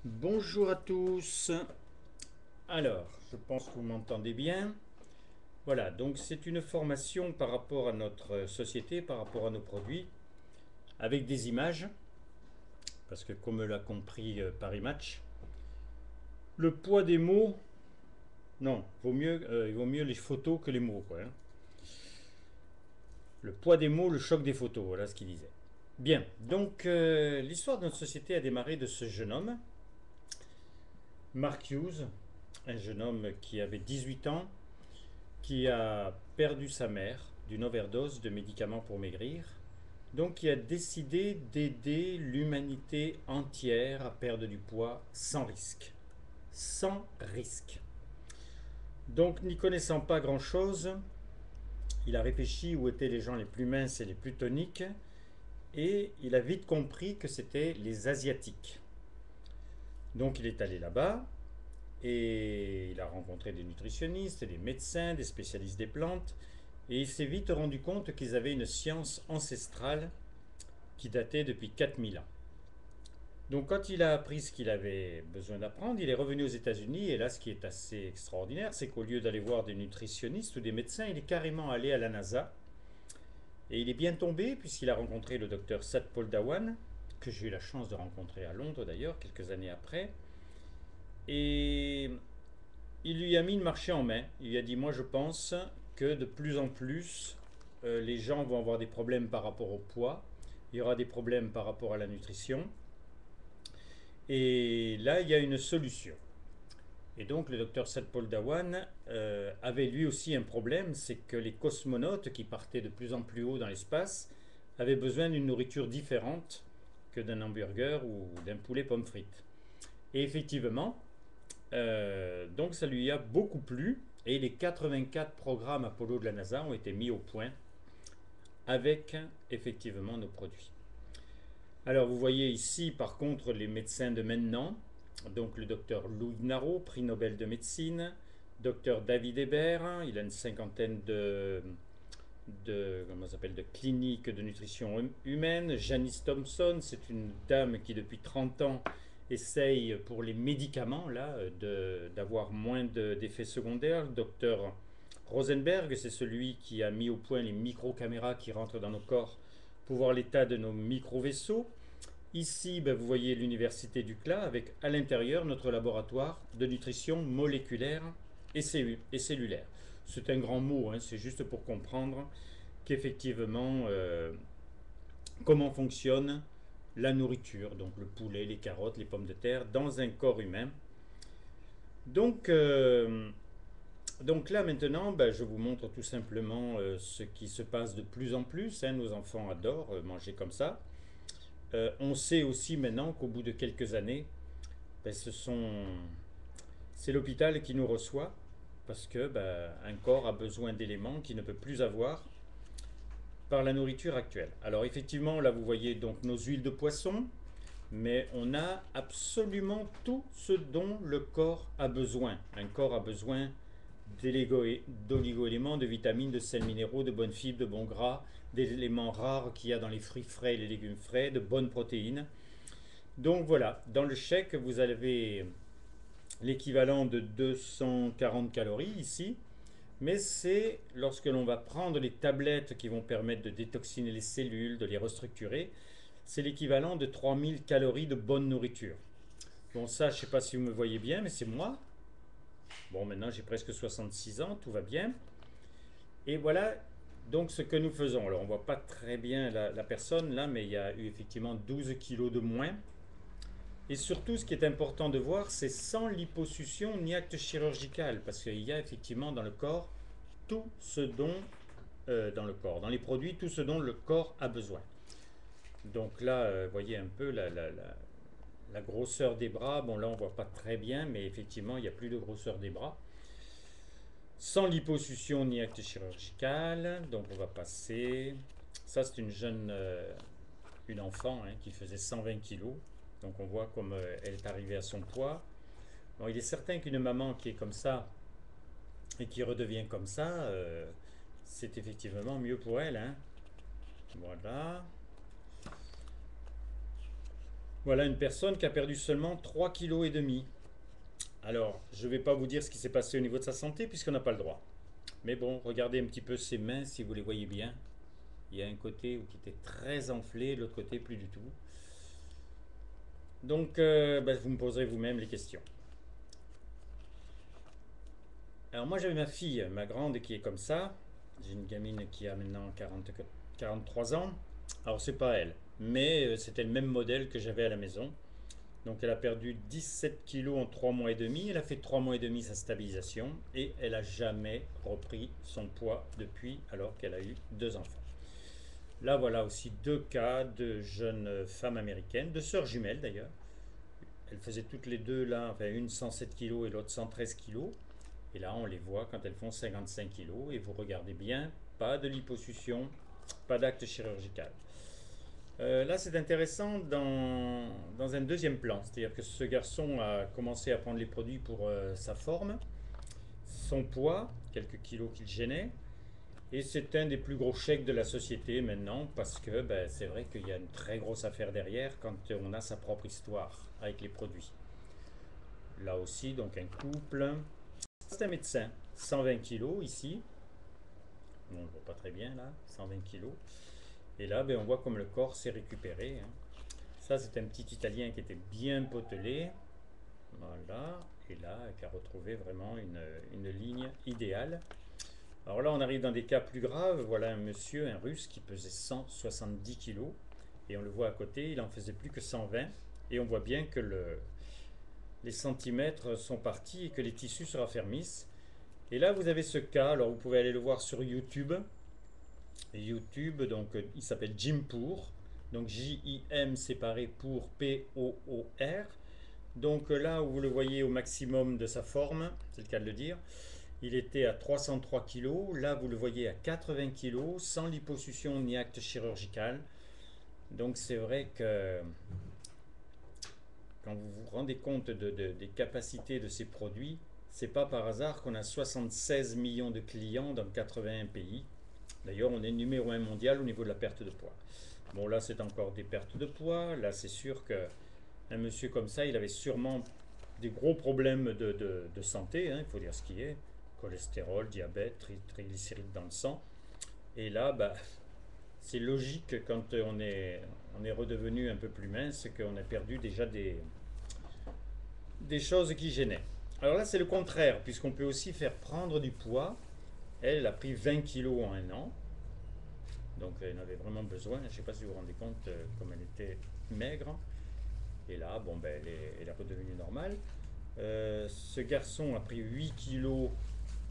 Bonjour à tous. Alors, je pense que vous m'entendez bien. Voilà, donc c'est une formation par rapport à notre société, par rapport à nos produits, avec des images, parce que comme l'a compris Paris Match, le poids des mots, non, il vaut mieux les photos que les mots, quoi, hein. Le poids des mots, le choc des photos, voilà ce qu'il disait. Bien, donc l'histoire de notre société a démarré de ce jeune homme, Mark Hughes, un jeune homme qui avait 18 ans, qui a perdu sa mère d'une overdose de médicaments pour maigrir, donc qui a décidé d'aider l'humanité entière à perdre du poids sans risque. Sans risque. Donc n'y connaissant pas grand-chose, il a réfléchi où étaient les gens les plus minces et les plus toniques, et il a vite compris que c'était les Asiatiques. Donc il est allé là-bas, et il a rencontré des nutritionnistes, des médecins, des spécialistes des plantes, et il s'est vite rendu compte qu'ils avaient une science ancestrale qui datait depuis 4000 ans. Donc quand il a appris ce qu'il avait besoin d'apprendre, il est revenu aux États-Unis, et là ce qui est assez extraordinaire, c'est qu'au lieu d'aller voir des nutritionnistes ou des médecins, il est carrément allé à la NASA, et il est bien tombé puisqu'il a rencontré le docteur Satpal Dhawan, que j'ai eu la chance de rencontrer à Londres d'ailleurs, quelques années après, et il lui a mis le marché en main. Il lui a dit, moi je pense que de plus en plus, les gens vont avoir des problèmes par rapport au poids, il y aura des problèmes par rapport à la nutrition, et là il y a une solution. Et donc le docteur Satpal Dhawan avait lui aussi un problème, c'est que les cosmonautes qui partaient de plus en plus haut dans l'espace avaient besoin d'une nourriture différente que d'un hamburger ou d'un poulet pomme frites. Et effectivement, donc ça lui a beaucoup plu, et les 84 programmes Apollo de la NASA ont été mis au point avec effectivement nos produits. Alors vous voyez ici par contre les médecins de maintenant, donc le docteur Louis Naro, prix Nobel de médecine, docteur David Hébert, il a une cinquantaine de cliniques de nutrition humaine. Janice Thompson, c'est une dame qui depuis 30 ans essaye pour les médicaments là d'avoir moins d'effets secondaires. Docteur Rosenberg, c'est celui qui a mis au point les micro-caméras qui rentrent dans nos corps pour voir l'état de nos micro-vaisseaux. Ici, ben, vous voyez l'université du CLA avec à l'intérieur notre laboratoire de nutrition moléculaire et cellulaire. C'est un grand mot, hein, c'est juste pour comprendre qu'effectivement, comment fonctionne la nourriture, donc le poulet, les carottes, les pommes de terre, dans un corps humain. Donc, donc là maintenant, ben, je vous montre tout simplement ce qui se passe de plus en plus, hein. Nos enfants adorent manger comme ça. On sait aussi maintenant qu'au bout de quelques années, ben, c'est l'hôpital qui nous reçoit parce que ben, un corps a besoin d'éléments qu'il ne peut plus avoir par la nourriture actuelle. Alors effectivement, là vous voyez donc nos huiles de poisson, mais on a absolument tout ce dont le corps a besoin. Un corps a besoin d'oligo-éléments, de vitamines, de sels minéraux, de bonnes fibres, de bons gras, d'éléments rares qu'il y a dans les fruits frais et les légumes frais, de bonnes protéines. Donc voilà, dans le chèque, vous avez l'équivalent de 240 calories ici, mais c'est lorsque l'on va prendre les tablettes qui vont permettre de détoxiner les cellules, de les restructurer, c'est l'équivalent de 3000 calories de bonne nourriture. Bon, ça, je ne sais pas si vous me voyez bien, mais c'est moi. Bon, maintenant j'ai presque 66 ans, tout va bien. Et voilà donc ce que nous faisons. Alors, on ne voit pas très bien la personne là, mais il y a eu effectivement 12 kilos de moins. Et surtout, ce qui est important de voir, c'est sans liposuction ni acte chirurgical, parce qu'il y a effectivement dans le corps tout ce dont, dans le corps, dans les produits, tout ce dont le corps a besoin. Donc là, vous voyez un peu la grosseur des bras. Bon, là, on ne voit pas très bien, mais effectivement, il n'y a plus de grosseur des bras. Sans liposuction ni acte chirurgical. Donc, on va passer. Ça, c'est une jeune, une enfant hein, qui faisait 120 kilos. Donc, on voit comme elle est arrivée à son poids. Bon, il est certain qu'une maman qui est comme ça et qui redevient comme ça, c'est effectivement mieux pour elle, hein. Voilà. Voilà une personne qui a perdu seulement 3,5 kg. Alors, je ne vais pas vous dire ce qui s'est passé au niveau de sa santé puisqu'on n'a pas le droit. Mais bon, regardez un petit peu ses mains si vous les voyez bien. Il y a un côté qui était très enflé, l'autre côté plus du tout. Donc, vous me poserez vous-même les questions. Alors moi j'avais ma fille, ma grande qui est comme ça. J'ai une gamine qui a maintenant 43 ans. Alors c'est pas elle, mais c'était le même modèle que j'avais à la maison. Donc elle a perdu 17 kilos en 3 mois et demi. Elle a fait 3 mois et demi sa stabilisation et elle a jamais repris son poids depuis alors qu'elle a eu 2 enfants. Là voilà aussi 2 cas de jeunes femmes américaines, de sœurs jumelles d'ailleurs. Elles faisaient toutes les deux là, enfin une 107 kilos et l'autre 113 kilos. Et là, on les voit quand elles font 55 kilos. Et vous regardez bien, pas de liposuction, pas d'acte chirurgical. Là, c'est intéressant dans un deuxième plan. C'est-à-dire que ce garçon a commencé à prendre les produits pour sa forme, son poids, quelques kilos qu'il gênait. Et c'est un des plus gros chèques de la société maintenant, parce que c'est vrai qu'il y a une très grosse affaire derrière quand on a sa propre histoire avec les produits. Là aussi, donc un couple. C'est un médecin, 120 kilos ici. On ne voit pas très bien là, 120 kilos. Et là, on voit comme le corps s'est récupéré. Hein. Ça, c'est un petit Italien qui était bien potelé. Voilà. Et là, qui a retrouvé vraiment une ligne idéale. Alors là, on arrive dans des cas plus graves. Voilà un monsieur, un russe, qui pesait 170 kilos. Et on le voit à côté, il en faisait plus que 120. Et on voit bien que les centimètres sont partis et que les tissus se raffermissent. Et là, vous avez ce cas. Alors, vous pouvez aller le voir sur YouTube. YouTube, donc il s'appelle Jim Pour. Donc J-I-M séparé pour P-O-O-R. Donc là où vous le voyez au maximum de sa forme, c'est le cas de le dire, il était à 303 kg. Là, vous le voyez à 80 kg, sans liposuction ni acte chirurgical. Donc c'est vrai que quand vous vous rendez compte des capacités de ces produits, c'est pas par hasard qu'on a 76 millions de clients dans 81 pays. D'ailleurs, on est numéro 1 mondial au niveau de la perte de poids. Bon, là, c'est encore des pertes de poids. Là, c'est sûr qu'un monsieur comme ça, il avait sûrement des gros problèmes de santé, hein, il faut dire ce qui est. Cholestérol, diabète, triglycérides dans le sang. Et là, c'est logique quand on est redevenu un peu plus mince qu'on a perdu déjà des choses qui gênaient. Alors là, c'est le contraire, puisqu'on peut aussi faire prendre du poids. Elle a pris 20 kilos en un an. Donc elle en avait vraiment besoin. Je ne sais pas si vous vous rendez compte comme elle était maigre. Et là, elle est redevenue normale. Ce garçon a pris 8 kilos.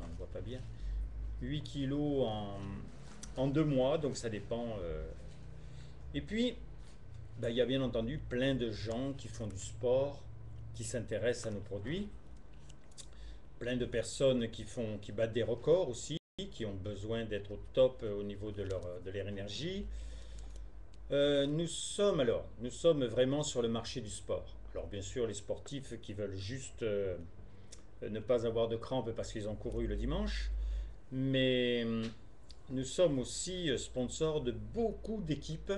On ne voit pas bien. 8 kilos en 2 mois. Donc ça dépend. Et puis, il y a bien entendu plein de gens qui font du sport, qui s'intéressent à nos produits. Plein de personnes qui battent des records aussi, qui ont besoin d'être au top au niveau de leur énergie. Nous sommes vraiment sur le marché du sport. Alors bien sûr, les sportifs qui veulent juste ne pas avoir de crampes parce qu'ils ont couru le dimanche, mais nous sommes aussi sponsors de beaucoup d'équipes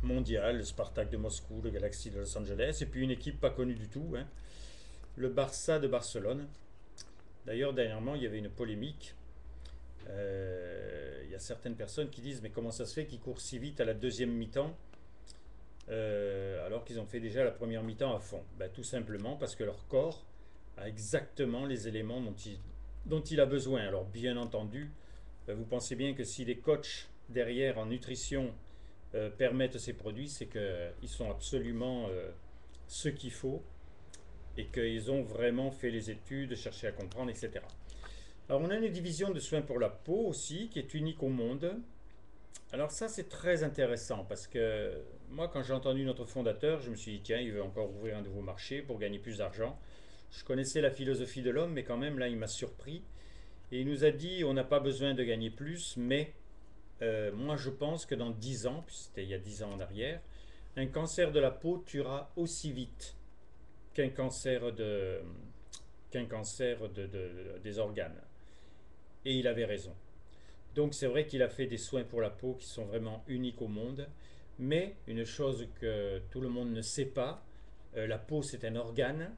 mondiales, le Spartak de Moscou, le Galaxy de Los Angeles, et puis une équipe pas connue du tout, hein, le Barça de Barcelone. D'ailleurs, dernièrement, il y avait une polémique. Il y a certaines personnes qui disent mais comment ça se fait qu'ils courent si vite à la deuxième mi-temps alors qu'ils ont fait déjà la première mi-temps à fond. Tout simplement parce que leur corps a exactement les éléments dont il a besoin. Alors bien entendu, vous pensez bien que si les coachs derrière en nutrition permettent ces produits, c'est qu'ils sont absolument ce qu'il faut et qu'ils ont vraiment fait les études, cherché à comprendre, etc. Alors on a une division de soins pour la peau aussi qui est unique au monde. Alors ça c'est très intéressant parce que moi quand j'ai entendu notre fondateur, je me suis dit tiens, il veut encore ouvrir un nouveau marché pour gagner plus d'argent. Je connaissais la philosophie de l'homme mais quand même là il m'a surpris et il nous a dit on n'a pas besoin de gagner plus mais moi je pense que dans 10 ans, puis c'était il y a 10 ans en arrière, un cancer de la peau tuera aussi vite qu'un cancer des organes. Et il avait raison. Donc c'est vrai qu'il a fait des soins pour la peau qui sont vraiment uniques au monde. Mais une chose que tout le monde ne sait pas, la peau c'est un organe,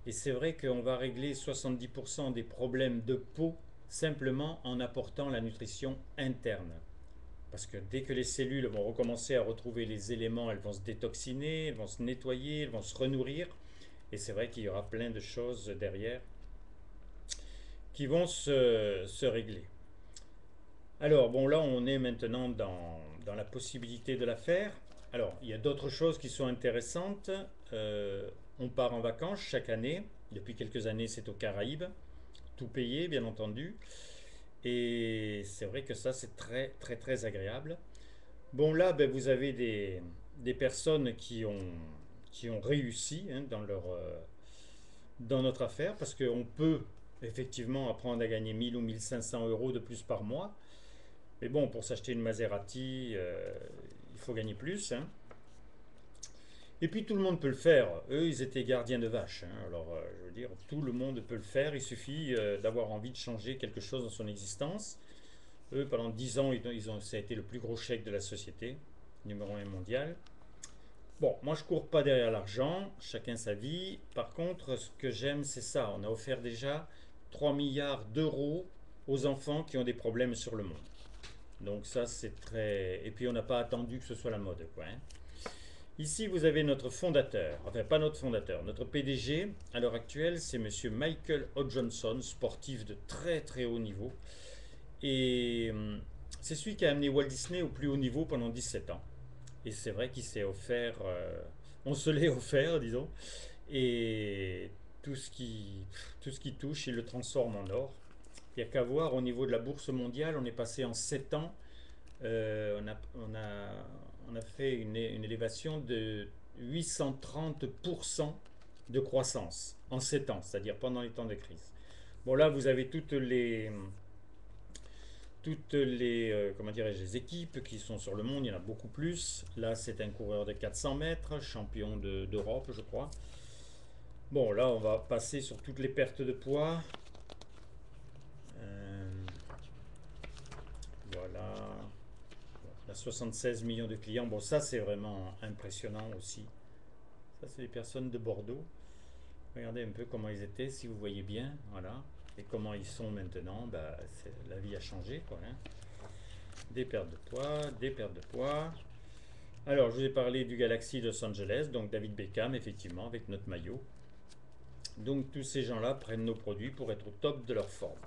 et c'est vrai qu'on va régler 70% des problèmes de peau simplement en apportant la nutrition interne. Parce que dès que les cellules vont recommencer à retrouver les éléments, elles vont se détoxiner, elles vont se nettoyer, elles vont se renourrir. Et c'est vrai qu'il y aura plein de choses derrière qui vont se régler. Alors, bon, là, on est maintenant dans la possibilité de la faire. Alors, il y a d'autres choses qui sont intéressantes. On part en vacances chaque année. Depuis quelques années, c'est aux Caraïbes. Tout payé, bien entendu. Et c'est vrai que ça, c'est très, très, très agréable. Bon, là, ben, vous avez des personnes qui ont réussi hein, dans notre affaire parce qu'on peut effectivement apprendre à gagner 1000 ou 1500 euros de plus par mois. Mais bon, pour s'acheter une Maserati, il faut gagner plus. Hein. Et puis tout le monde peut le faire. Eux, ils étaient gardiens de vaches. Hein. Alors, je veux dire, tout le monde peut le faire. Il suffit d'avoir envie de changer quelque chose dans son existence. Eux, pendant 10 ans, ça a été le plus gros chèque de la société, numéro un mondial. Bon, moi je cours pas derrière l'argent, chacun sa vie. Par contre, ce que j'aime, c'est ça. On a offert déjà 3 milliards d'euros aux enfants qui ont des problèmes sur le monde. Donc ça, c'est très... Et puis on n'a pas attendu que ce soit la mode, quoi. Hein. Ici, vous avez notre fondateur, enfin pas notre fondateur, notre PDG. À l'heure actuelle, c'est monsieur Michael Hodgson, sportif de très très haut niveau. Et c'est celui qui a amené Walt Disney au plus haut niveau pendant 17 ans. Et c'est vrai qu'il s'est offert, on se l'est offert, disons, et tout ce qui touche, il le transforme en or. Il n'y a qu'à voir au niveau de la bourse mondiale, on est passé en 7 ans, on a fait une élévation de 830% de croissance en 7 ans, c'est-à-dire pendant les temps de crise. Bon là, vous avez toutes les, comment les équipes qui sont sur le monde, il y en a beaucoup plus. Là, c'est un coureur de 400 mètres, champion d'Europe, je crois. Bon, là, on va passer sur toutes les pertes de poids. Euh, voilà. On a 76 millions de clients. Bon, ça, c'est vraiment impressionnant aussi. Ça, c'est les personnes de Bordeaux. Regardez un peu comment ils étaient, si vous voyez bien. Voilà. Et comment ils sont maintenant. Bah, la vie a changé, quoi. Hein. Des pertes de poids, des pertes de poids. Alors, je vous ai parlé du Galaxy Los Angeles, donc David Beckham, effectivement, avec notre maillot. Donc, tous ces gens-là prennent nos produits pour être au top de leur forme.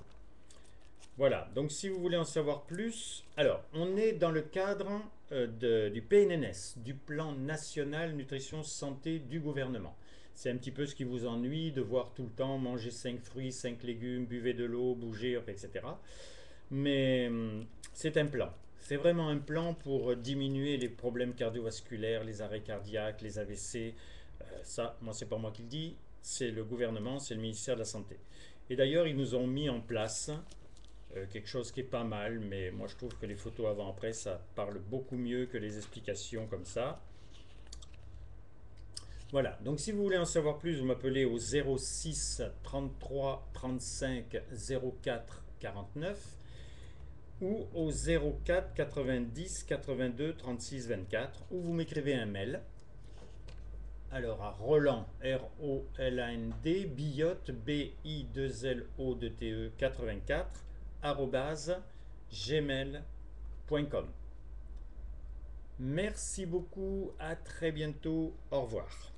Voilà, donc si vous voulez en savoir plus, alors, on est dans le cadre du PNNS, du Plan National Nutrition Santé du gouvernement. C'est un petit peu ce qui vous ennuie de voir tout le temps manger 5 fruits, 5 légumes, buvez de l'eau, bougez, etc. Mais c'est un plan. C'est vraiment un plan pour diminuer les problèmes cardiovasculaires, les arrêts cardiaques, les AVC. Ça, moi, c'est pas moi qui le dis, c'est le gouvernement, c'est le ministère de la Santé. Et d'ailleurs, ils nous ont mis en place quelque chose qui est pas mal, mais moi je trouve que les photos avant-après, ça parle beaucoup mieux que les explications comme ça. Voilà, donc si vous voulez en savoir plus, vous m'appelez au 06 33 35 04 49 ou au 04 90 82 36 24 ou vous m'écrivez un mail. Alors à Roland, R-O-L-A-N-D, Billotte, B-I-2-L-O-T-E 84, arrobase, gmail.com. Merci beaucoup, à très bientôt, au revoir.